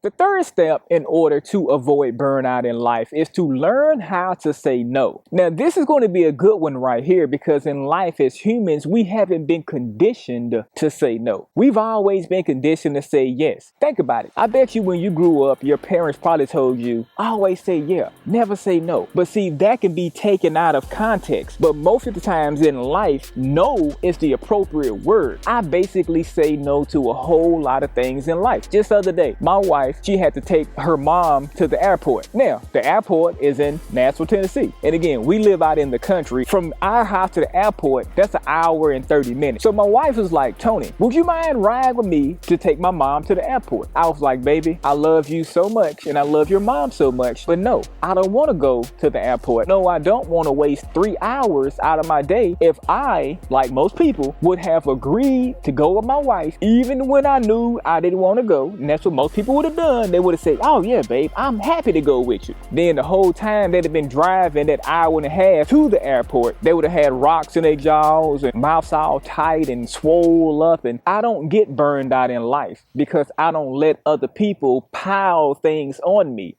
The third step in order to avoid burnout in life is to learn how to say no. Now, this is going to be a good one right here because in life as humans, we haven't been conditioned to say no. We've always been conditioned to say yes. Think about it. I bet you when you grew up, your parents probably told you, always say yeah, never say no. But see, that can be taken out of context. But most of the times in life, no is the appropriate word. I basically say no to a whole lot of things in life. Just the other day, my wife, she had to take her mom to the airport. Now, the airport is in Nashville, Tennessee. And again, we live out in the country. From our house to the airport, that's an hour and 30 minutes. So my wife was like, Tony, would you mind riding with me to take my mom to the airport? I was like, baby, I love you so much and I love your mom so much, but no, I don't want to go to the airport. No, I don't want to waste 3 hours out of my day if I, like most people, would have agreed to go with my wife, even when I knew I didn't want to go. And that's what most people would have done. They would have said, oh yeah, babe, I'm happy to go with you. Then the whole time they'd have been driving that hour and a half to the airport, they would have had rocks in their jaws and mouths all tight and swole up. And I don't get burned out in life because I don't let other people pile things on me.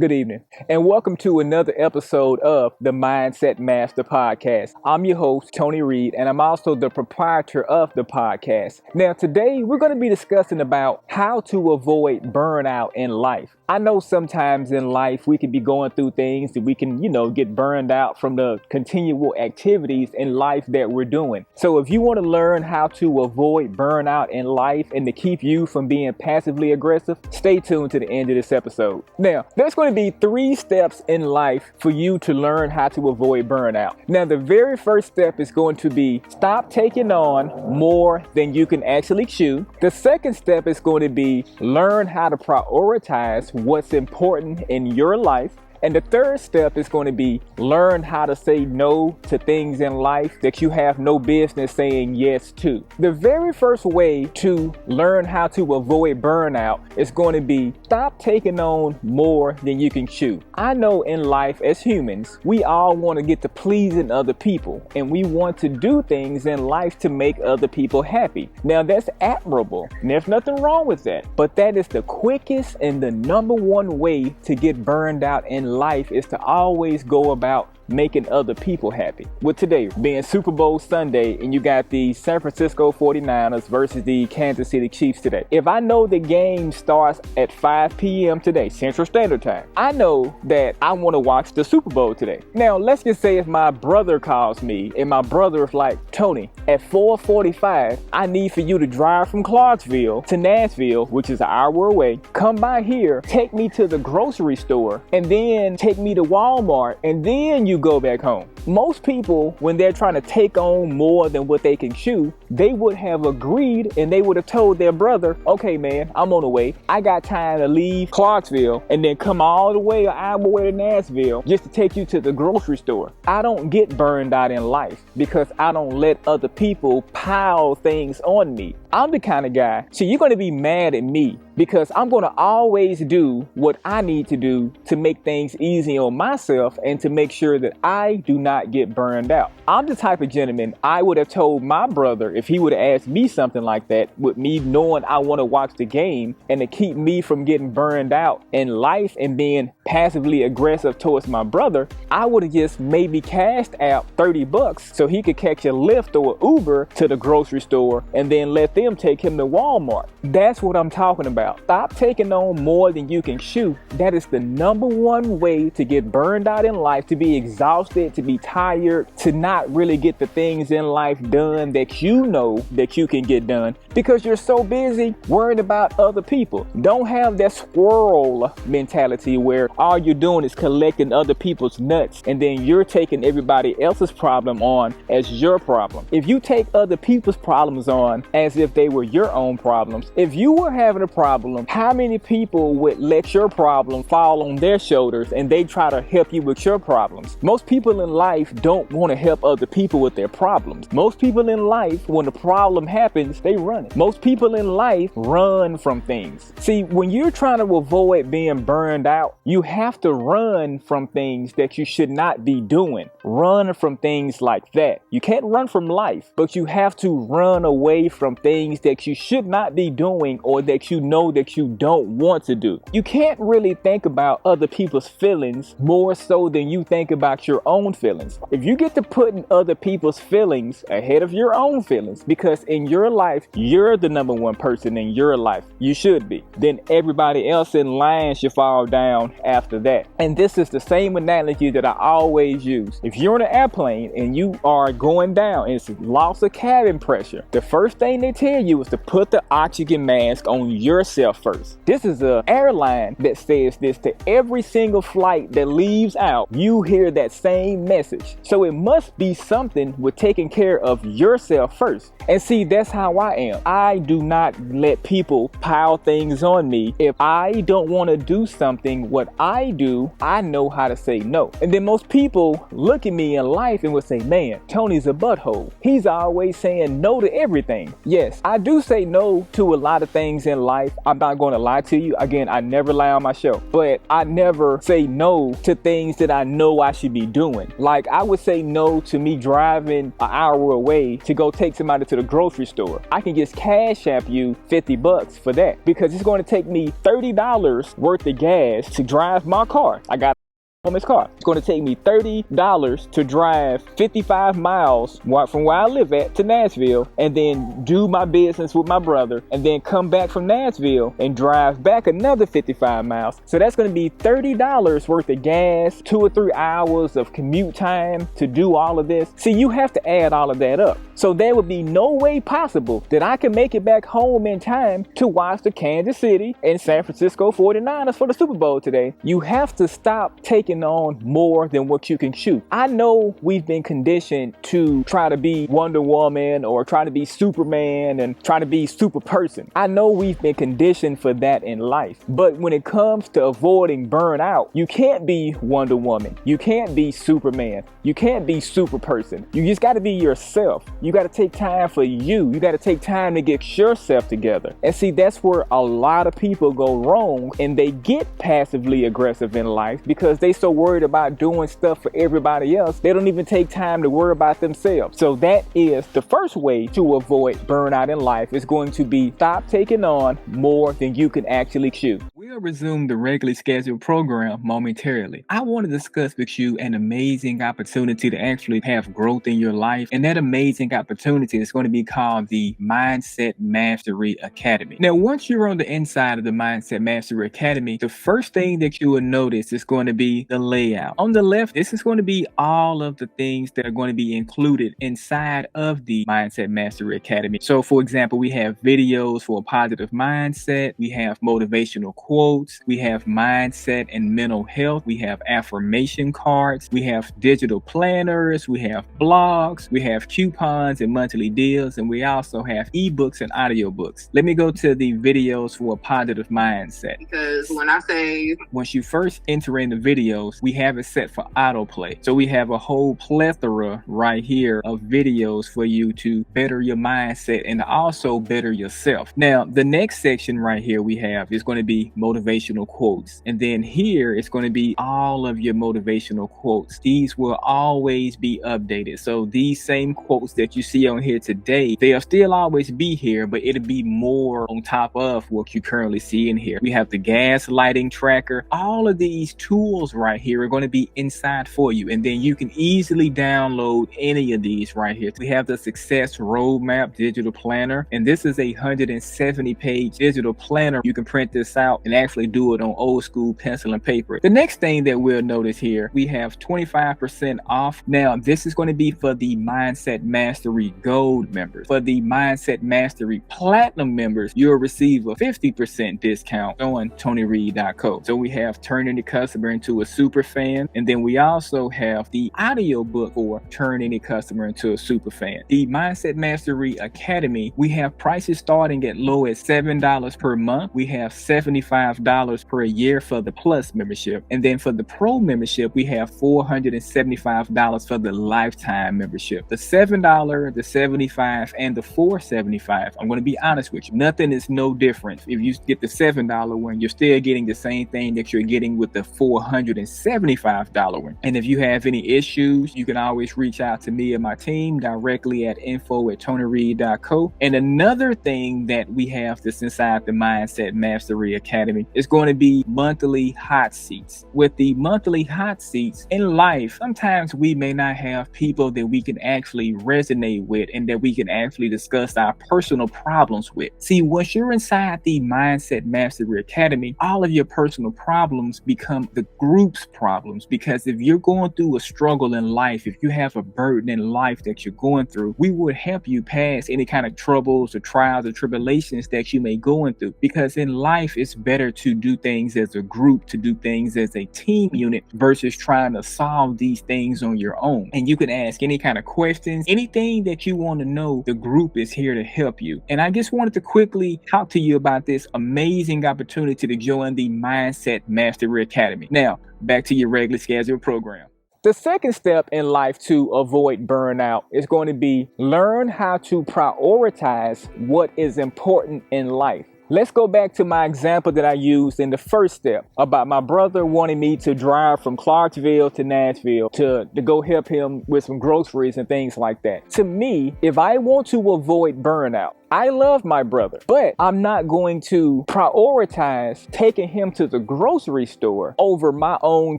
Good evening, and welcome to another episode of the Mindset Master Podcast. I'm your host, Tony Reed, and I'm also the proprietor of the podcast. Now, today we're going to be discussing about how to avoid burnout in life. I know sometimes in life we can be going through things that we can, get burned out from the continual activities in life that we're doing. So if you want to learn how to avoid burnout in life and to keep you from being passively aggressive, stay tuned to the end of this episode. Now, there's going to be 3 steps in life for you to learn how to avoid burnout. Now, the very first step is going to be stop taking on more than you can actually chew. The second step is going to be learn how to prioritize what's important in your life. And the third step is going to be learn how to say no to things in life that you have no business saying yes to. The very first way to learn how to avoid burnout is going to be stop taking on more than you can chew. I know in life as humans, we all want to get to pleasing other people and we want to do things in life to make other people happy. Now that's admirable and there's nothing wrong with that, but that is the quickest and the number one way to get burned out in life is to always go about making other people happy. With today being Super Bowl Sunday and you got the San Francisco 49ers versus the Kansas City Chiefs today. If I know the game starts at 5 p.m. today, Central Standard Time, I know that I want to watch the Super Bowl today. Now, let's just say if my brother calls me and my brother is like, Tony, at 4:45, I need for you to drive from Clarksville to Nashville, which is an hour away. Come by here, take me to the grocery store, and then take me to Walmart, and then you go back home. Most people, when they're trying to take on more than what they can chew, they would have agreed and they would have told their brother, okay, man, I'm on the way. I got time to leave Clarksville and then come all the way an hour away to Nashville just to take you to the grocery store. I don't get burned out in life because I don't let other people pile things on me. I'm the kind of guy, so you're going to be mad at me because I'm going to always do what I need to do to make things easy on myself and to make sure that I do not get burned out. I'm the type of gentleman I would have told my brother if he would have asked me something like that, with me knowing I want to watch the game and to keep me from getting burned out in life and being passively aggressive towards my brother, I would have just maybe cashed out $30 so he could catch a Lyft or an Uber to the grocery store and then let them take him to Walmart. That's what I'm talking about. Stop taking on more than you can chew. That is the number one way to get burned out in life, to be exhausted, to be tired, to not really get the things in life done that you know that you can get done because you're so busy worrying about other people. Don't have that squirrel mentality where all you're doing is collecting other people's nuts and then you're taking everybody else's problem on as your problem. If you take other people's problems on as if they were your own problems, if you were having a problem, how many people would let your problem fall on their shoulders and they try to help you with your problems? Most people in life life don't want to help other people with their problems. Most people in life, when a problem happens, they run it. Most people in life run from things. See, when you're trying to avoid being burned out, you have to run from things that you should not be doing. Run from things like that. You can't run from life, but you have to run away from things that you should not be doing or that you know that you don't want to do. You can't really think about other people's feelings more so than you think about your own feelings. If you get to putting other people's feelings ahead of your own feelings, because in your life, you're the number one person in your life, you should be, then everybody else in line should fall down after that. And this is the same analogy that I always use. If you're on an airplane and you are going down and it's loss of cabin pressure, the first thing they tell you is to put the oxygen mask on yourself first. This is an airline that says this to every single flight that leaves out. You hear that same message. So it must be something with taking care of yourself first. And see, that's how I am. I do not let people pile things on me. If I don't want to do something, what I do, I know how to say no. And then most people look at me in life and would say, man, Tony's a butthole. He's always saying no to everything. Yes, I do say no to a lot of things in life. I'm not going to lie to you. Again, I never lie on my show, but I never say no to things that I know I should be doing. Like I would say no to me driving an hour away to go take somebody to the grocery store. I can just cash app you $50 for that because it's going to take me $30 worth of gas to drive my car. I got from his car. It's going to take me $30 to drive 55 miles from where I live at to Nashville and then do my business with my brother and then come back from Nashville and drive back another 55 miles. So that's going to be $30 worth of gas, 2 or 3 hours of commute time to do all of this. See, you have to add all of that up. So there would be no way possible that I can make it back home in time to watch the Kansas City and San Francisco 49ers for the Super Bowl today. You have to stop taking on more than what you can chew. I know we've been conditioned to try to be Wonder Woman or try to be Superman and try to be super person. I know we've been conditioned for that in life. But when it comes to avoiding burnout, you can't be Wonder Woman. You can't be Superman. You can't be super person. You just got to be yourself. You got to take time for you. You got to take time to get yourself together. And see, that's where a lot of people go wrong and they get passively aggressive in life because they so worried about doing stuff for everybody else. They don't even take time to worry about themselves. So that is the first way to avoid burnout in life is going to be stop taking on more than you can actually chew. We'll resume the regularly scheduled program momentarily. I want to discuss with you an amazing opportunity to actually have growth in your life. And that amazing opportunity is going to be called the Mindset Mastery Academy. Now, once you're on the inside of the Mindset Mastery Academy, the first thing that you will notice is going to be the layout. On the left, this is going to be all of the things that are going to be included inside of the Mindset Mastery Academy. So, for example, we have videos for a positive mindset. We have motivational quotes. We have mindset and mental health. We have affirmation cards. We have digital planners. We have blogs. We have coupons and monthly deals. And we also have ebooks and audiobooks. Let me go to the videos for a positive mindset. Because when I say once you first enter in the videos, we have it set for autoplay. So we have a whole plethora right here of videos for you to better your mindset and also better yourself. Now, the next section right here we have is going to be motivational quotes. And then here it's going to be all of your motivational quotes. These will always be updated. So these same quotes that you see on here today, they'll still always be here, but it'll be more on top of what you currently see in here. We have the gas lighting tracker. All of these tools right here are going to be inside for you. And then you can easily download any of these right here. We have the Success Roadmap Digital Planner. And this is a 170-page digital planner. You can print this out and actually do it on old school pencil and paper. The next thing that we'll notice here, we have 25% off. Now, this is going to be for the Mindset Mastery Gold members. For the Mindset Mastery Platinum members, you'll receive a 50% discount on TonyReedCo. So we have turning the customer into a super fan. And then we also have the audio book for turning the customer into a super fan. The Mindset Mastery Academy, we have prices starting at low as $7 per month. We have $75 $75 per year for the Plus membership. And then for the Pro membership, we have $475 for the lifetime membership. The $7, the $75, and the $475. I'm going to be honest with you. Nothing is no different. If you get the $7 one, you're still getting the same thing that you're getting with the $475 one. And if you have any issues, you can always reach out to me and my team directly at info@TonyReedCo. And another thing that we have that's inside the Mindset Mastery Academy is going to be monthly hot seats. With the monthly hot seats in life, sometimes we may not have people that we can actually resonate with and that we can actually discuss our personal problems with. See, once you're inside the Mindset Mastery Academy, all of your personal problems become the group's problems, because if you're going through a struggle in life, if you have a burden in life that you're going through, we will help you pass any kind of troubles or trials or tribulations that you may go through. Because in life, it's better to do things as a group, to do things as a team unit versus trying to solve these things on your own. And you can ask any kind of questions, anything that you want to know, the group is here to help you. And I just wanted to quickly talk to you about this amazing opportunity to join the Mindset Mastery Academy. Now, back to your regularly scheduled program. The second step in life to avoid burnout is going to be learn how to prioritize what is important in life. Let's go back to my example that I used in the first step about my brother wanting me to drive from Clarksville to Nashville to go help him with some groceries and things like that. To me, if I want to avoid burnout, I love my brother, but I'm not going to prioritize taking him to the grocery store over my own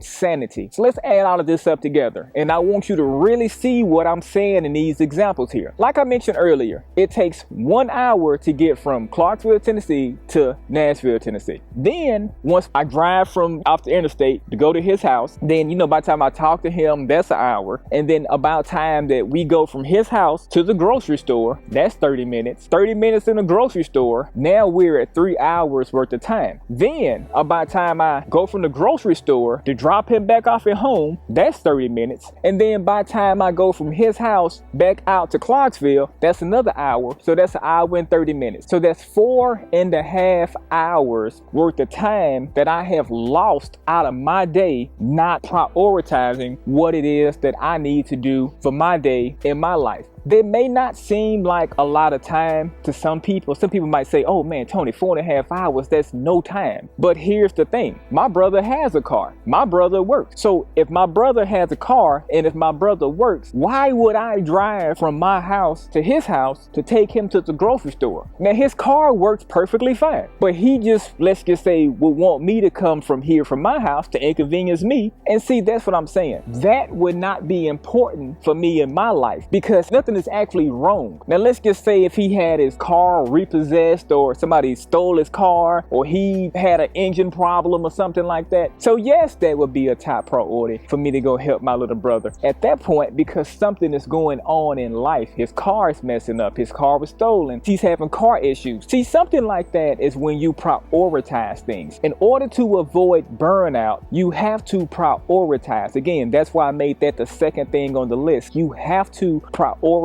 sanity. So let's add all of this up together. And I want you to really see what I'm saying in these examples here. Like I mentioned earlier, it takes 1 hour to get from Clarksville, Tennessee to Nashville, Tennessee. Then once I drive from off the interstate to go to his house, then, by the time I talk to him, that's an hour. And then about time that we go from his house to the grocery store, that's 30 minutes. 30 minutes in the grocery store, now we're at 3 hours worth of time. Then about time I go from the grocery store to drop him back off at home, that's 30 minutes. And then by the time I go from his house back out to Clarksville, that's another hour. So that's an hour and 30 minutes. So that's 4.5 hours worth of time that I have lost out of my day, not prioritizing what it is that I need to do for my day in my life. They may not seem like a lot of time to some people. Some people might say, oh man, Tony, 4.5 hours, that's no time. But here's the thing. My brother has a car. My brother works. So if my brother has a car and if my brother works, why would I drive from my house to his house to take him to the grocery store? Now his car works perfectly fine, but he just, let's just say, would want me to come from here from my house to inconvenience me. And see, that's what I'm saying. That would not be important for me in my life, because nothing is actually wrong. Now let's just say if he had his car repossessed or somebody stole his car or he had an engine problem or something like that. So yes, that would be a top priority for me to go help my little brother at that point, because something is going on in life. His car is messing up. His car was stolen. He's having car issues. See, something like that is when you prioritize things. In order to avoid burnout, you have to prioritize. Again, that's why I made that the second thing on the list. You have to prioritize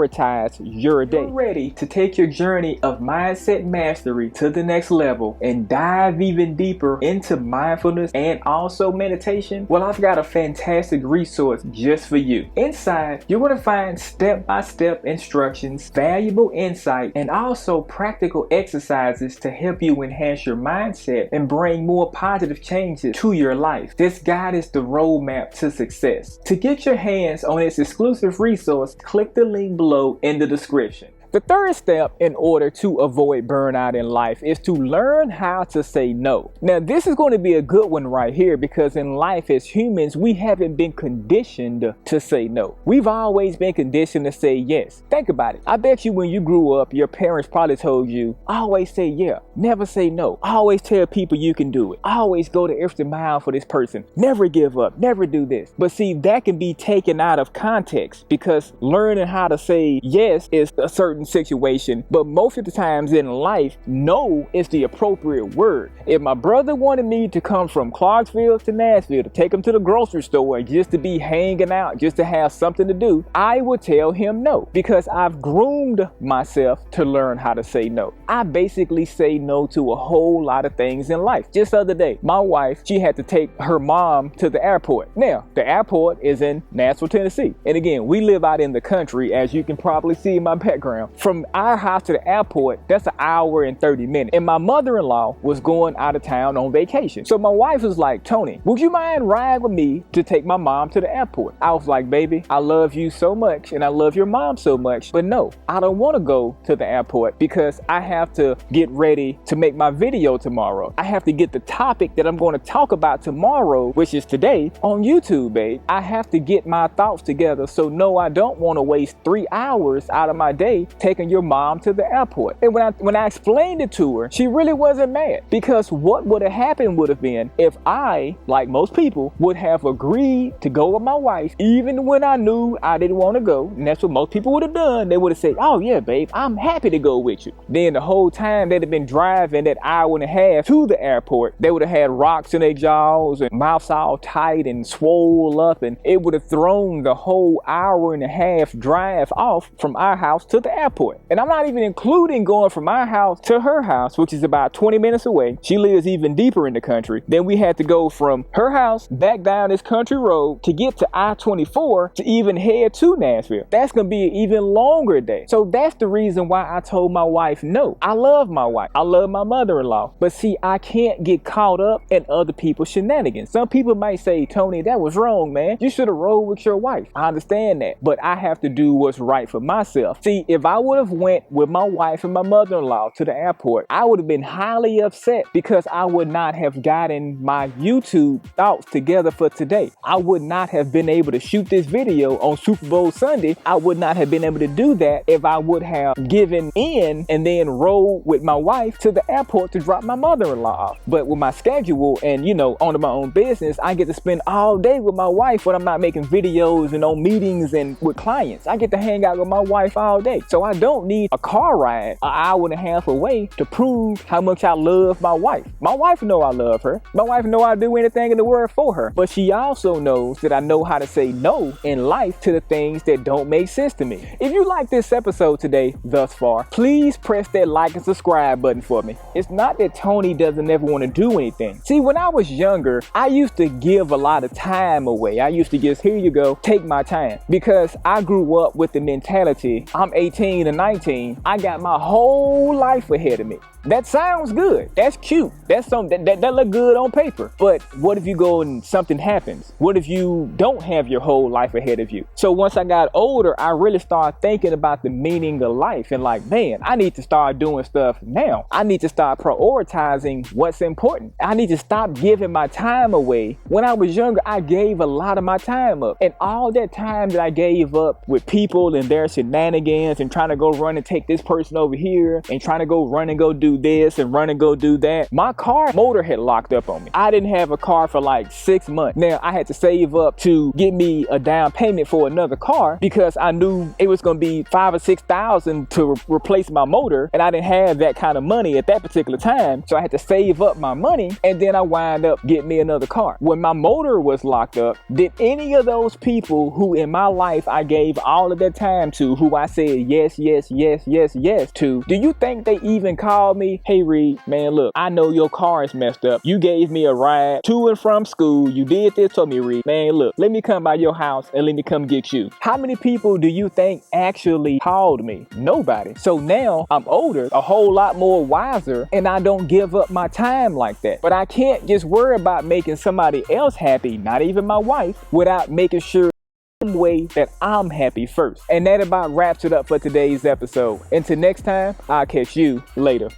your day. You're ready to take your journey of mindset mastery to the next level and dive even deeper into mindfulness and also meditation? Well, I've got a fantastic resource just for you. Inside, you're going to find step-by-step instructions, valuable insight, and also practical exercises to help you enhance your mindset and bring more positive changes to your life. This guide is the roadmap to success. To get your hands on this exclusive resource, click the link below in the description. The third step in order to avoid burnout in life is to learn how to say no. Now, this is going to be a good one right here, because in life as humans, we haven't been conditioned to say no. We've always been conditioned to say yes. Think about it. I bet you when you grew up, your parents probably told you, always say yeah, never say no. Always tell people you can do it. Always go the extra mile for this person. Never give up, never do this. But see, that can be taken out of context, because learning how to say yes is a certain certain situation, but most of the times in life, no is the appropriate word. If my brother wanted me to come from Clarksville to Nashville to take him to the grocery store just to be hanging out, just to have something to do, I would tell him no, because I've groomed myself to learn how to say no. I basically say no to a whole lot of things in life. Just the other day, my wife, she had to take her mom to the airport. Now, the airport is in Nashville, Tennessee. And again, we live out in the country, as you can probably see in my background. From our house to the airport, that's an hour and 30 minutes. And my mother-in-law was going out of town on vacation. So my wife was like, Tony, would you mind riding with me to take my mom to the airport? I was like, baby, I love you so much and I love your mom so much, but no, I don't want to go to the airport because I have to get ready to make my video tomorrow. I have to get the topic that I'm going to talk about tomorrow, which is today, on YouTube, babe. I have to get my thoughts together. So no, I don't want to waste 3 hours out of my day taking your mom to the airport. And when I explained it to her, she really wasn't mad, because what would have happened would have been if I, like most people, would have agreed to go with my wife, even when I knew I didn't want to go. And that's what most people would have done. They would have said, oh yeah, babe, I'm happy to go with you. Then the whole time they'd have been driving that hour and a half to the airport, they would have had rocks in their jaws and mouths all tight and swole up, and it would have thrown the whole hour and a half drive off from our house to the airport. And I'm not even including going from our house to her house, which is about 20 minutes away. She lives even deeper in the country. Then we had to go from her house back down this country road to get to I-24 to even head to Nashville. That's gonna be an even longer day. So that's the reason why I told my wife no. I love my wife. I love my mother-in-law. But see, I can't get caught up in other people's shenanigans. Some people might say, Tony, that was wrong, man. You should have rolled with your wife. I understand that, but I have to do what's right for myself. See, if I would have went with my wife and my mother-in-law to the airport, I would have been highly upset because I would not have gotten my YouTube thoughts together for today. I would not have been able to shoot this video on Super Bowl Sunday. I would not have been able to do that if I would have given in and then rode with my wife to the airport to drop my mother-in-law off. But with my schedule and, on my own business, I get to spend all day with my wife when I'm not making videos and on meetings and with clients. I get to hang out with my wife all day. So I don't need a car ride an hour and a half away to prove how much I love my wife. My wife know I love her. My wife know I'll do anything in the world for her. But she also knows that I know how to say no in life to the things that don't make sense to me. If you like this episode today thus far, please press that like and subscribe button for me. It's not that Tony doesn't ever want to do anything. See, when I was younger, I used to give a lot of time away. I used to just, here you go, take my time. Because I grew up with the mentality, I'm 18 and 19, I got my whole life ahead of me. That sounds good. That's cute. That's something that look good on paper. But what if you go and something happens? What if you don't have your whole life ahead of you? So once I got older, I really started thinking about the meaning of life and like, man, I need to start doing stuff now. I need to start prioritizing what's important. I need to stop giving my time away. When I was younger, I gave a lot of my time up. And all that time that I gave up with people and their shenanigans and trying to go run and take this person over here and trying to go run and go do this and run and go do that, my car motor had locked up on me. I didn't have a car for like 6 months. Now I had to save up to get me a down payment for another car because I knew it was going to be $5,000 or $6,000 to replace my motor, and I didn't have that kind of money at that particular time. So I had to save up my money, and then I wind up getting me another car. When my motor was locked up, did any of those people who in my life I gave all of that time to, who I said yes to, do you think they even called me? Hey Reed, man, look, I know your car is messed up. You gave me a ride to and from school. You did this to me, Reed. Man, look, let me come by your house and let me come get you. How many people do you think actually called me? Nobody. So now I'm older, a whole lot more wiser, and I don't give up my time like that. But I can't just worry about making somebody else happy, not even my wife, without making sure way that I'm happy first. And that about wraps it up for today's episode. Until next time, I'll catch you later.